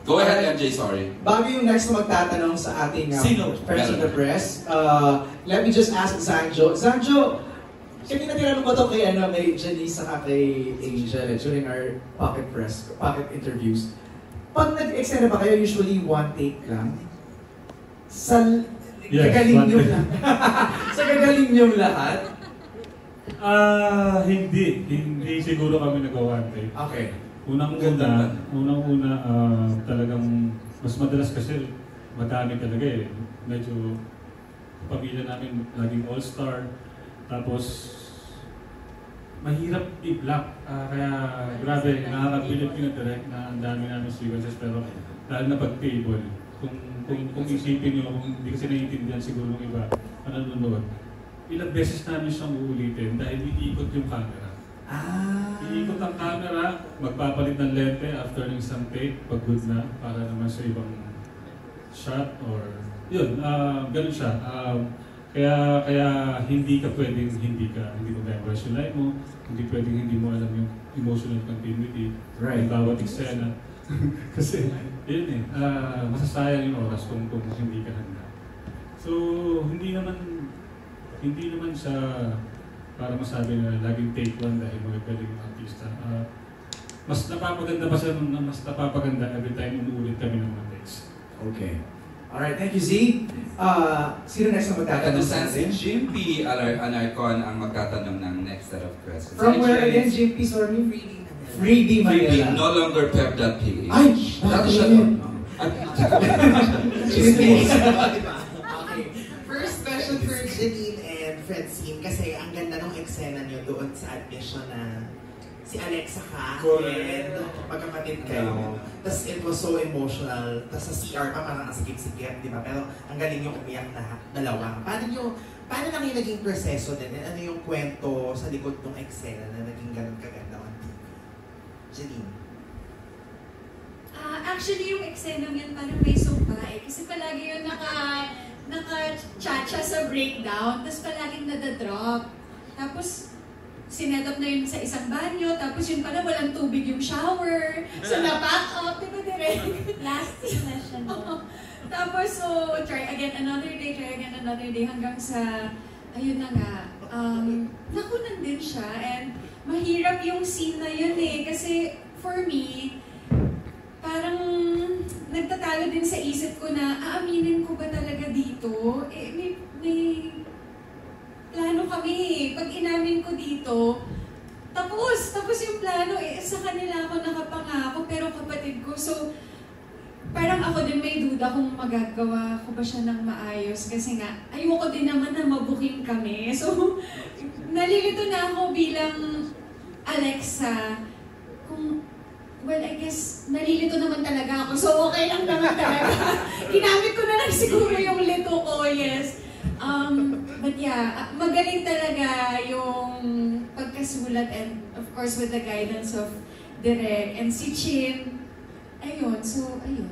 Go ahead, MJ, sorry. Bago yung next na magtatanong sa ating friends of the press, let me just ask Zanjo. Zanjo, kanina tinanong ko to kay Janice saka kay Angel during our pocket interviews. Pag nag-eksena ba kayo, usually one take lang? Sa gagaling nyo lang? Sa gagaling nyo lahat? Hindi siguro kami nag-one take. Okay. Unang-una, talagang mas madalas kasi madami talaga eh. Medyo pamilya namin laging all-star. Tapos mahirap i-block. Kaya grabe, nakakabilib yung direct na ang dami namin sequences. Pero dahil na pag-table, kung isipin nyo, kung hindi kasi naiintindihan siguro ng iba, nanonood, ilang beses namin siyang uulitin dahil iikot yung camera. Iikot ang camera, magpapalit ng lente after ng isang take, pag good na, para naman sa ibang shot or yun, ganun siya. Kaya hindi ka pwedeng hindi mo memorize yung line mo, hindi pwedeng hindi mo alam yung emotional continuity ng bawat eksena. Kasi yun eh, masasayang yung oras kung hindi ka handa. So hindi naman siya para masabi na laging take one dahil magagaling yung artista. Mas napapaganda pa siya, mas napapaganda every time umuulit kami ng mga takes. Okay. Alright, thank you, Z. Sino next na magtatanong sa atin? Jim P. Alarcon ang magtatanong ng next set of questions. From where again, Jim P. Sorry? Freedy Manila. No longer pep.ph. Ay! Dati siya doon. Jim P. Okay. First question for Janine and Francine, kasi ang ganda ng eksena niyo doon sa admission na si Alexa ka and magkapatid kayo. Tapos it was so emotional. Tapos sa CR pa parang nasikip-sikip, di ba? Pero ang galing yung umiyak na dalawa. Paano lang yung naging proseso din? Ano yung kwento sa likod ng eksena na naging ganun kaganda on TV? Janine. Actually, yung eksena yun parang may sumpa eh. Kasi palagi yun naka-cha-cha sa breakdown, tapos palaging nadadrop. Tapos, sinet-up na yun sa isang banyo, tapos yun pala walang tubig yung shower. So, na-pack up, di ba direct? Last session. Tapos, so, try again another day, hanggang sa, ayun na nga, nakunan din siya. And mahirap yung scene na yun eh, kasi for me, parang nagtatalo din sa isip ko na aaminin ko ba talaga dito? Eh, may plano kami. Pag inamin ko dito, tapos yung plano, sa kanila ako nakapangako, pero kapatid ko. So, parang ako din may duda kung magagawa ko ba siya ng maayos. Kasi nga, ayoko din naman na mabuking kami. So, nalilito na ako bilang Alexa. Well, I guess, nalilito naman talaga ako. So, okay lang naman talaga. Ginamit ko na lang siguro yung lito ko, yes. But yeah, magaling talaga yung pagkasulat and of course with the guidance of Direk and si Chin. Ayun, so ayun.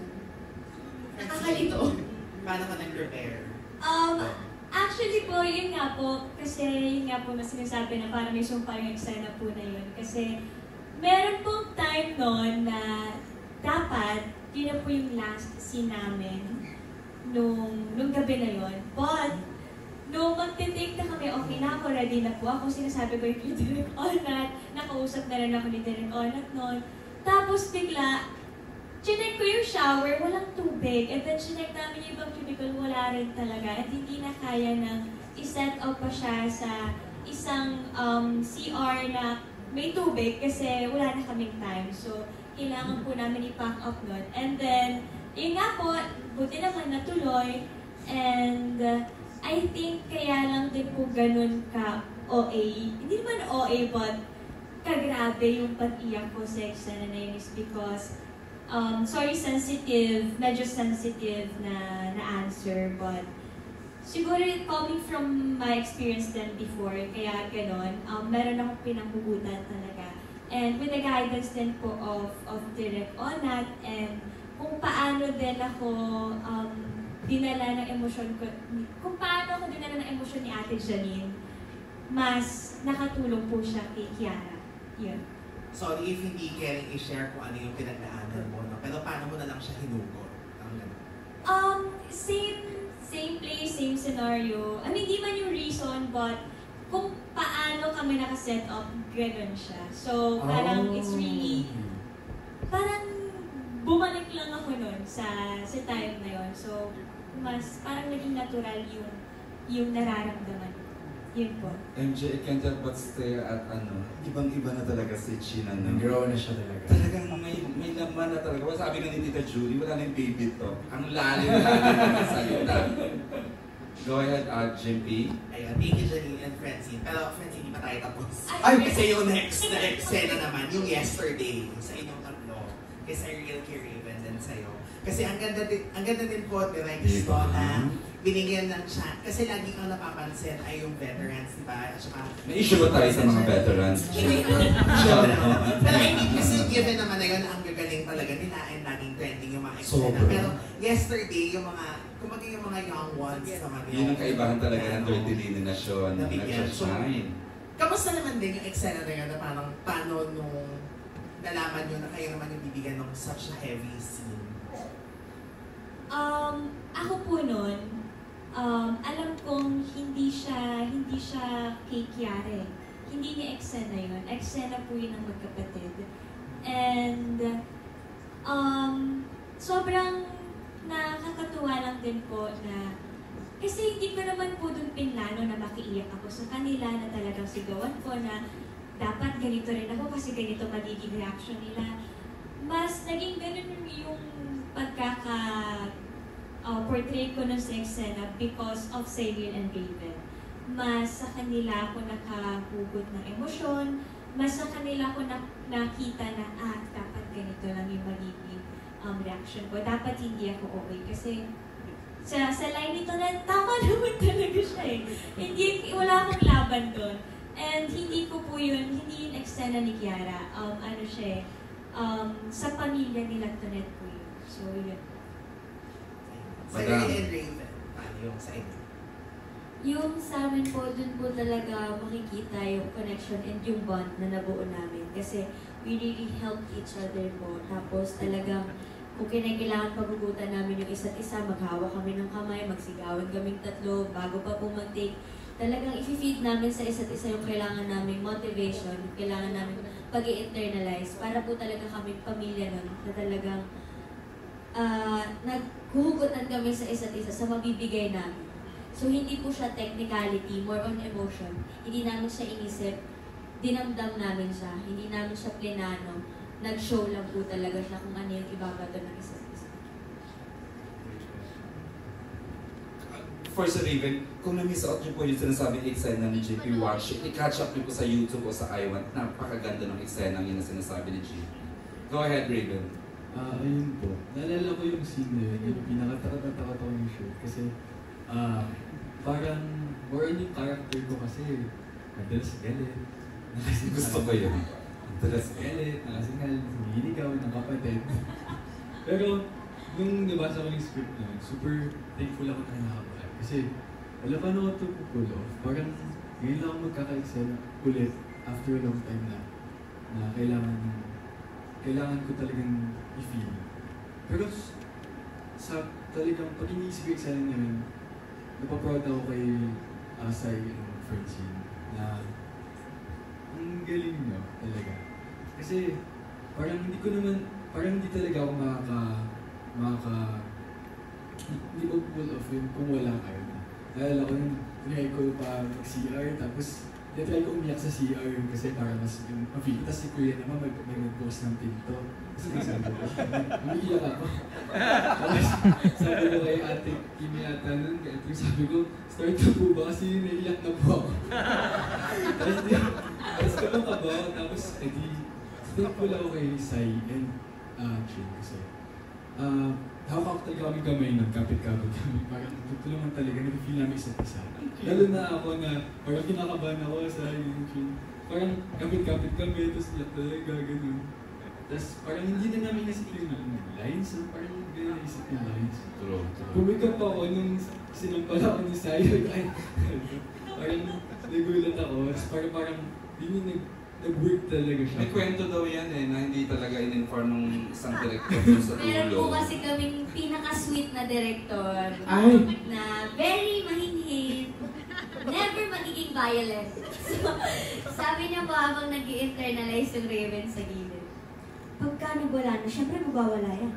Nakakalito. Paano ka nag-prepare? Actually po, yun nga po, kasi yun nga po na sinasabi na parang may sumpa yung eksena po na yun. Kasi meron pong time noon na dapat, yun na po yung last scene namin nung gabi na yun. But, nung magtitake na kami, okay na ako, ready na po ako. Sinasabi ko yung kay Direk Onat, nakausap na rin ako ni Direk Onat noon. Tapos bigla, chinek ko yung shower, walang tubig. And then chinek namin yung ibang cubicle, wala rin talaga. At hindi na kaya na i-set up pa siya sa isang CR na may tubig kasi wala na kaming time. So, kailangan po namin i-pack up nun. And then, yun nga po, buti naman natuloy. And I think kaya lang din po ganun ka OA. Hindi naman OA, but kagrabe yung pag-iyak ko sa eksena na yun is because, medyo sensitive na answer, but siguro coming from my experience then before, kaya ganon, meron akong pinanghugutan talaga. And with the guidance din po of Direk Onat, and kung paano din ako dinala ng emosyon ko, kung paano ako dinala ng emosyon ni Ate Janine, mas nakatulong po siya kay Kiara. Yun. Sorry if hindi caring i-share kung ano yung pinagdaanan mo, no? Pero paano mo na lang siya hinugot? Same place, same scenario. I mean, di man yung reason, but kung paano kami nakaset up, ganun siya. So, parang it's really, parang bumalik lang ako nun sa time na yun. So, mas parang naging natural yung nararamdaman. Yun po. MJ, I can't help but stare at ibang-iba na talaga si China. Nag-grow na siya talaga. Talagang may laman na talaga. Sabi nga ni Tita Julie, wala na yung baby to. Ang lalim-lalim ng salita. Go ahead, Jimpy. Ayun, thank you Janine and Francine. Pero Francine, hindi pa tayo tapos. Ay, kasi yung next na eksena naman, yung yesterday, sa inyong tatlo. Kay Cyril, kay Raven, and sa'yo. Kasi ang ganda din po, direct na binigyan ng chat. Kasi lagi kang napapansin ay yung veterans, di ba? At saka, May issue ba tayo sa mga veterans? Pero I mean, kasi given naman na yun, ang gagaling talaga nila and laging trending yung mga eksena. Pero yesterday, yung mga young ones naman Yun ang kaibahan talaga ng Dirty Lininasyon. Nag-shine. Kamusta naman din yung eksena na yun na parang paano nung nalaman nyo na kayo naman yung bibigyan ng such a heavy scene? Ako po nun, alam kong hindi siya kay Kiara. Hindi niya eksena yun. Eksena po yun ng magkapatid. And sobrang nakakatuwa lang din po na kasi hindi ko naman po dun pinlano na makiiyak ako sa kanila na talagang sigawan ko na dapat ganito rin ako kasi ganito magiging reaction nila. Mas naging ganun yung portray ko nun sa eksena because of Cyril and Raven. Mas sa kanila ako nakahugot ng emosyon, mas sa kanila ako nakita na, dapat ganito lang yung magiging reaction ko. Dapat hindi ako okay kasi sa line nito na tama naman talaga siya eh. Wala akong laban doon. And hindi yung eksena ni Kiara. Ano siya sa pamilya nila Tonet po yun. So yun. Cyril and Raven, paano yung sa inyo? Yung sa amin po, dun po talaga makikita yung connection and yung bond na nabuo namin. Kasi we really help each other po. Tapos talagang kung kailangan pagugutan namin yung isa't isa, maghawa kami ng kamay, magsigawan kaming tatlo, bago pa po mag-take. Talagang i-feed namin sa isa't isa yung kailangan namin motivation, yung kailangan namin pag-i-internalize para po talaga kami pamilya nun na talagang naghuhugutan kami sa isa't isa sa mabibigay namin. So hindi po siya technicality, more on emotion. Hindi namin siya inisip, dinamdam namin siya, hindi namin siya plinano. Nag-show lang po talaga siya kung ano yung ibabato ng isa't isa. For Sir Raven, kung na-miss out niyo po yung sinasabing eksena ni JP Watch, i-catch up niyo po sa YouTube o sa iWant. Napakaganda ng eksena yun na sinasabi ni JP. Go ahead, Raven. Ayun po. Naalala ko yung scene na yun, yung pinakatakot ako yung shoot. Kasi parang more on yung character ko kasi madalas galit. Gusto ko yun. Madalas galit, nakasingal, humihiligaw ng kapatid. Pero nung nabasa ko yung script na yun, super thankful ako na nakapag. Kasi wala pa na ako ito pull off. Parang ngayon lang ako magkaka-excel ulit after a long time na kailangan ko talagang i-feel. Pero sa talagang pag iniisip ko yung excel na yun, napaproud ako kay Asay and Francine na ang galing nyo talaga. Kasi parang hindi talaga ako hindi ko pull off yun kung wala kayo. Naalala ko yung try ko pa mag-CR, tapos try ko umiyak sa CR kasi para mas ma-feel. Tapos si Kuya naman may mag-post ng pinto. Tapos sabi ko, umiiyak ako. Tapos sabi ko kay Ate Kimi ata nun, sabi ko, start na po ba kasi naiiyak na po ako. Tapos kapag kabaw, tapos thankful ako kay Sai and Jin kasi hawak talaga kami kamay nun, kapit-kapit kami. Parang tutulungan talaga, nag-feel namin isa't isa. Lalo na ako na parang kinakabahan ako sa YouTube. Parang kapit-kapit kami, tapos iyak talaga, gano'n. Tapos parang hindi na namin nasip yung lines, parang gano'n naisip yung lines. Pumikap ako nung sinampala ako ni Sayo, parang nagulat ako. Tapos parang nag-work talaga siya. May kwento daw yan na hindi talaga in-inform ng isang director dun sa Meron po dulo. kasi kaming pinaka-sweet na director Ay! na very mahinhin, never magiging violent. So, sabi niya po habang nag-i-internalize yung Raven sa gilid, pagka nagwala na, syempre mabawala yan.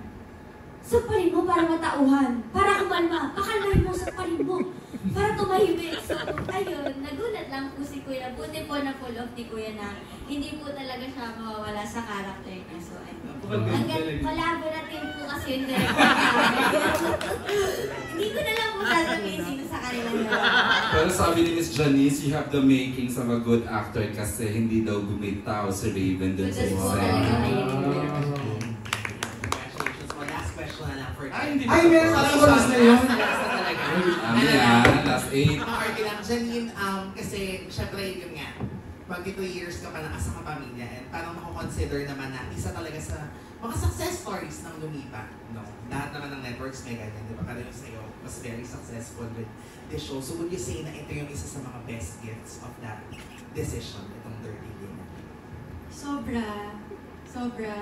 Sampalin mo para matauhan, para kumalma, pakalmahin mo sa palin mo, para tumahimik. So, ayun, nagulat lang po si Kuya. Buti po na full off ni Kuya na hindi po talaga siya mawawala sa character niya. So, hanggang collaborative po kasi yung director namin. Hindi ko na lang po sasabihin sino sa kanila na. Pero sabi ni Miss Janice, you have the makings of a good actor kasi hindi daw bumitaw si Raven dun sa Good po eksena. talaga kayo. Congratulations po. Last question na lang for Hindi Ay, meron Sorry, ako last na yun. last na talaga. Last 8. Mga arte lang. Janine, kasi syempre yun nga, magti 2 years ka pa na asa kapamilya and parang mako-consider naman na isa talaga sa mga success stories ng lumipat. No? Lahat naman ng networks may ganyan, di ba? Pero yung sa'yo, was very successful with this show. So would you say na ito yung isa sa mga best gifts of that decision, itong 30 day? Sobra. Sobra.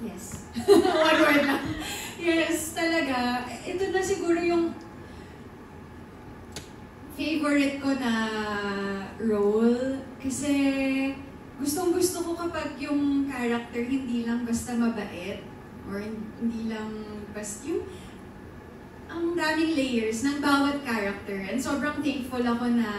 Yes. One word lang. Yes, talaga. Ito na siguro yung favorite ko na role. Kasi gustong-gusto ko kapag yung character hindi lang basta mabait or hindi lang basta yung ang daming layers ng bawat character. And sobrang thankful ako na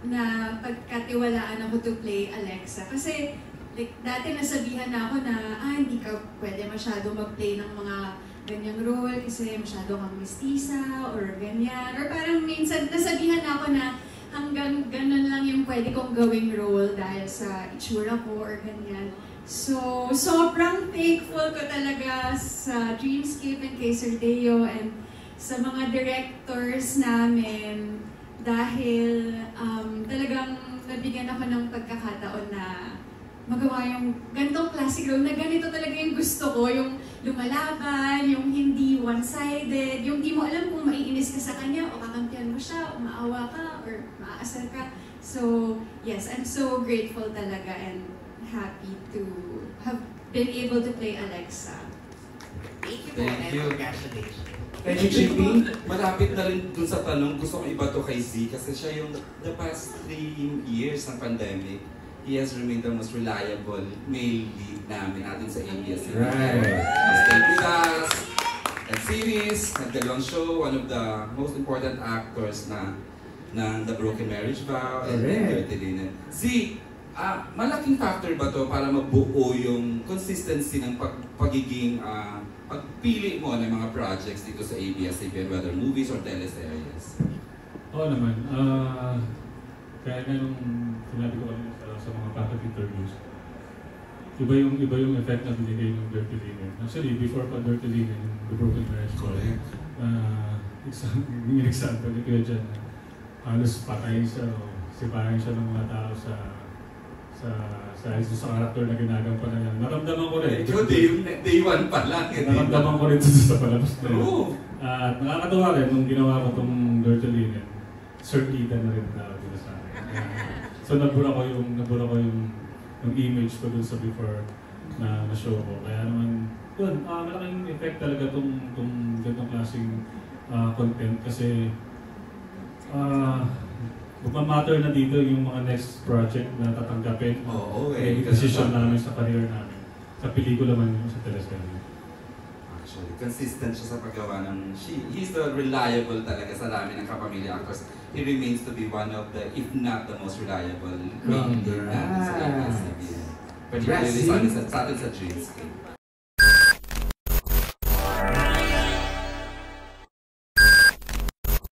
na pagkatiwalaan ako to play Alexa. Kasi like, dati nasabihan na ako na hindi ka pwede masyado mag-play ng mga ganyang role kasi masyado kang mestiza or ganyan. Or parang minsan nasabihan na ako na hanggang ganun lang yung pwede kong gawing role dahil sa itsura ko or ganyan. So, sobrang thankful ko talaga sa Dreamscape and kay Sir Deo and sa mga directors namin dahil talagang nabigyan ako ng pagkakataon na magawa yung ganitong classic role na ganito talaga yung gusto ko, yung lumalaban, yung hindi one-sided, yung di mo alam kung maiinis ka sa kanya o kakampihan mo siya o maawa ka or maaasar ka. So, yes, I'm so grateful talaga and happy to have been able to play Alexa. Thank you po and congratulations. Thank you, JP. Malapit na rin dun sa tanong, gusto kong iba to kay Z kasi siya yung the past 3 years ng pandemic, he has remained the most reliable male lead natin sa ABS-CBN. Right. Stayed with us, nag-series, nagdalawang show, one of the most important actors ng The Broken Marriage Vow and Dirty Linen. Z, malaking factor ba to para mabuo yung consistency ng pagiging pagpili mo ng mga projects dito sa ABS-CBN, whether movies or teleseries? Oo naman. Kaya nga nung sinabi ko kanina sa mga backup interviews, iba yung effect na binigay ng Dirty Linen. Actually, before pa Dirty Linen, yung The Broken Marriage Vow, yung example ni Kuya Jan, halos patayin siya o sipahin siya ng mga tao sa character na ginagampanan niya. Naramdaman ko rin. Ikaw, day one pa lang. Naramdaman ko rin sa palabas na yun. Oo. At nakakatawa rin nung ginawa ko itong Dirty Linen, Sir-Tita na rin tawag nila sa akin. So nabura ko yung image ko dun sa before na show ko. Kaya naman, yun, malaking effect talaga itong ganitong klaseng content kasi magmamatter na dito yung mga next project na tatanggapin. Yung decision namin sa career namin. Sa pelikula man yun, sa teleserye. Actually, consistent siya sa paggawa ng... He's the reliable talaga sa dami ng kapamilya actors. He remains to be one of the, if not the most reliable leader natin sa ABS-CBN. Particularly sa atin sa Dreamscape.